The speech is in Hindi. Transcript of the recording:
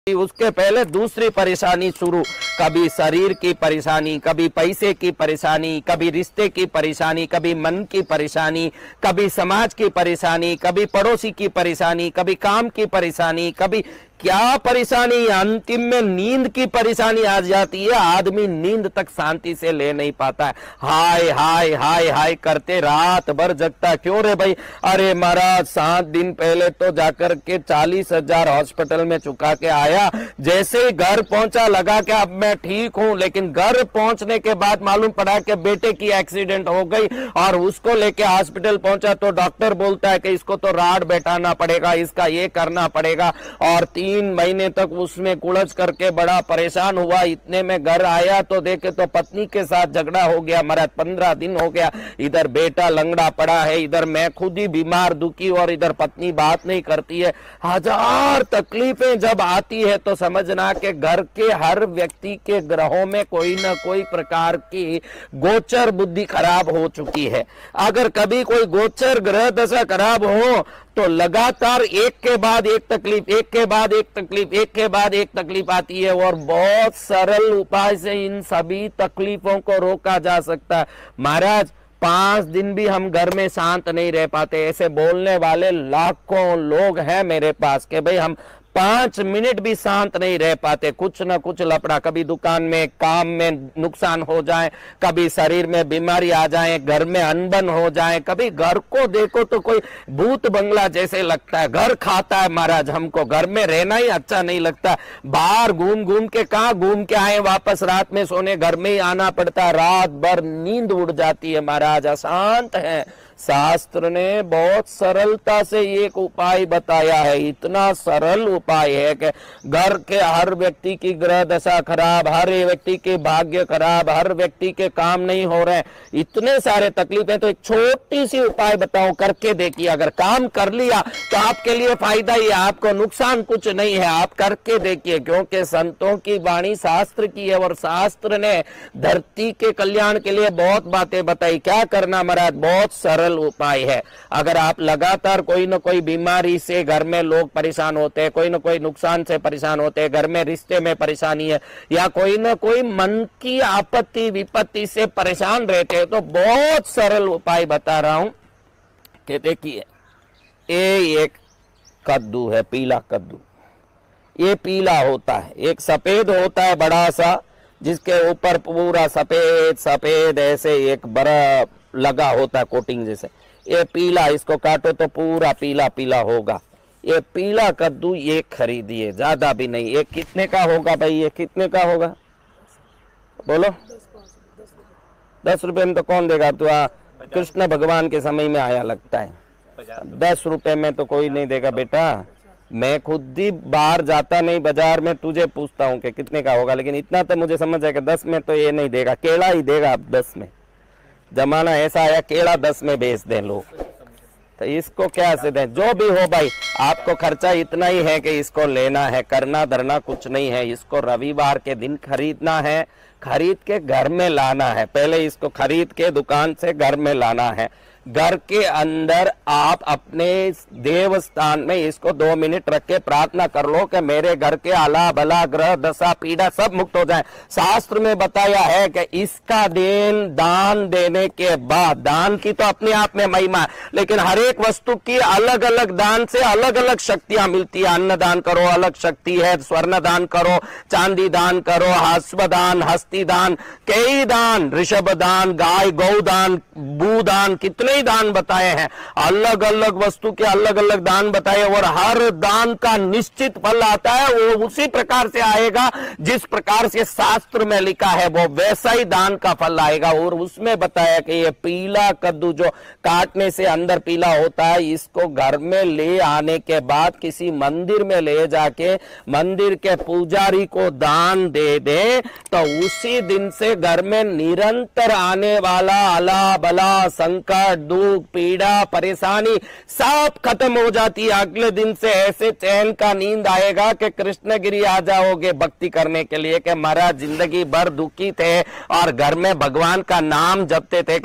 उसके पहले दूसरी परेशानी शुरू, कभी शरीर की परेशानी, कभी पैसे की परेशानी, कभी रिश्ते की परेशानी, कभी मन की परेशानी, कभी समाज की परेशानी, कभी पड़ोसी की परेशानी, कभी काम की परेशानी, कभी क्या परेशानी, अंतिम में नींद की परेशानी आ जाती है। आदमी नींद तक शांति से ले नहीं पाता है, हाय हाय हाय हाय करते रात भर जगता। क्यों रे भाई? अरे महाराज 7 दिन पहले तो जाकर के 40,000 हॉस्पिटल में चुका के आया, जैसे ही घर पहुंचा लगा कि अब मैं ठीक हूं, लेकिन घर पहुंचने के बाद मालूम पड़ा कि बेटे की एक्सीडेंट हो गई और उसको लेके हॉस्पिटल पहुंचा तो डॉक्टर बोलता है कि इसको तो राड बैठाना पड़ेगा, इसका ये करना पड़ेगा, और 3 महीने तक उसमें कुड़च करके बड़ा परेशान हुआ। इतने में घर आया तो देखे तो पत्नी के साथ झगड़ा हो गया। महाराज 15 दिन हो गया, इधर बेटा लंगड़ा पड़ा है, इधर मैं खुद ही बीमार दुखी, और इधर पत्नी बात नहीं करती है। 1000 तकलीफें जब आती है तो समझना कि घर के हर व्यक्ति के ग्रहों में कोई ना कोई प्रकार की गोचर बुद्धि खराब हो चुकी है। अगर कभी कोई गोचर ग्रह दशा खराब हो तो लगातार एक के बाद एक तकलीफ, एक के बाद एक तकलीफ, एक के बाद एक तकलीफ आती है, और बहुत सरल उपाय से इन सभी तकलीफों को रोका जा सकता है। महाराज 5 दिन भी हम घर में शांत नहीं रह पाते। ऐसे बोलने वाले लाखों लोग हैं मेरे पास कि भाई हम 5 मिनट भी शांत नहीं रह पाते, कुछ ना कुछ लफड़ा, कभी दुकान में काम में नुकसान हो जाए, कभी शरीर में बीमारी आ जाए, घर में अनबन हो जाए, कभी घर को देखो तो कोई भूत बंगला जैसे लगता है, घर खाता है महाराज, हमको घर में रहना ही अच्छा नहीं लगता। बाहर घूम घूम के कहाँ घूम के आए, वापस रात में सोने घर में ही आना पड़ता है, रात भर नींद उड़ जाती है महाराज, अशांत है। शास्त्र ने बहुत सरलता से एक उपाय बताया है, इतना सरल उपाय है कि घर के हर व्यक्ति की ग्रह दशा खराब, हर व्यक्ति के भाग्य खराब, हर व्यक्ति के काम नहीं हो रहे, इतने सारे तकलीफें, तो एक छोटी सी उपाय बताऊं, करके देखिए। अगर काम कर लिया तो आपके लिए फायदा ही है, आपको नुकसान कुछ नहीं है, आप करके देखिए। क्योंकि संतों की वाणी शास्त्र की है, और शास्त्र ने धरती के कल्याण के लिए बहुत बातें बताई। क्या करना महाराज? बहुत सरल उपाय है। अगर आप लगातार कोई ना कोई बीमारी से घर में लोग परेशान होते हैं, कोई ना कोई नुकसान से परेशान होते हैं, घर में रिश्ते में परेशानी है, या कोई ना कोई मन की आपत्ति विपत्ति से परेशान रहते हैं, तो बहुत सरल उपाय बता रहा हूं कि देखिए, ये एक कद्दू है, पीला कद्दू, ये पीला होता है, एक सफेद होता है बड़ा सा, जिसके ऊपर पूरा सफेद सफेद ऐसे एक बड़ा लगा होता है कोटिंग जैसे। ये पीला, इसको काटो तो पूरा पीला पीला होगा। ये पीला कद्दू ये खरीदिए, ज्यादा भी नहीं। ये कितने का होगा भाई? ये कितने का होगा बोलो? 10 रुपए में तो कौन देगा? तो कृष्ण भगवान के समय में आया लगता है। 10 रुपए में तो कोई नहीं देगा बेटा। मैं खुद ही बाहर जाता नहीं बाजार में, तुझे पूछता हूँ कि कितने का होगा, लेकिन इतना तो मुझे समझ आएगा 10 में तो ये नहीं देगा। केला ही देगा अब 10 में। जमाना ऐसा आया केला 10 में बेच दें लोग, तो इसको क्या से दें? जो भी हो भाई, आपको खर्चा इतना ही है कि इसको लेना है, करना धरना कुछ नहीं है। इसको रविवार के दिन खरीदना है, खरीद के घर में लाना है। पहले इसको खरीद के दुकान से घर में लाना है। घर के अंदर आप अपने देवस्थान में इसको 2 मिनट रख के प्रार्थना कर लो कि मेरे घर के आला भला ग्रह दशा पीड़ा सब मुक्त हो जाए। शास्त्र में बताया है कि इसका दान देने के बाद, दान की तो अपने आप में महिमा है, लेकिन हर एक वस्तु की अलग अलग दान से अलग अलग शक्तियां मिलती है। अन्न दान करो अलग शक्ति है, स्वर्ण दान करो, चांदी दान करो, हस्व दान, हस्ती दान, कई दान, ऋषभ दान, गाय गौ दान, भू दान, कितने दान बताए हैं। अलग अलग वस्तु के अलग अलग दान बताए, और हर दान का निश्चित फल आता है। वो उसी प्रकार से आएगा जिस प्रकार से शास्त्र में लिखा है, वो वैसा ही दान का फल आएगा। और उसमें बताया कि ये पीला कद्दू जो काटने से अंदर पीला होता है, इसको घर में ले आने के बाद किसी मंदिर में ले जाके मंदिर के पुजारी को दान दे दे, तो उसी दिन से घर में निरंतर आने वाला अला बला संकट दुख पीड़ा परेशानी सब खत्म हो जाती है। अगले दिन से ऐसे चैन का नींद आएगा कि कृष्णगिरी आ जाओगे भक्ति करने के लिए कि महाराज जिंदगी भर दुखी थे और घर में भगवान का नाम जपते थे।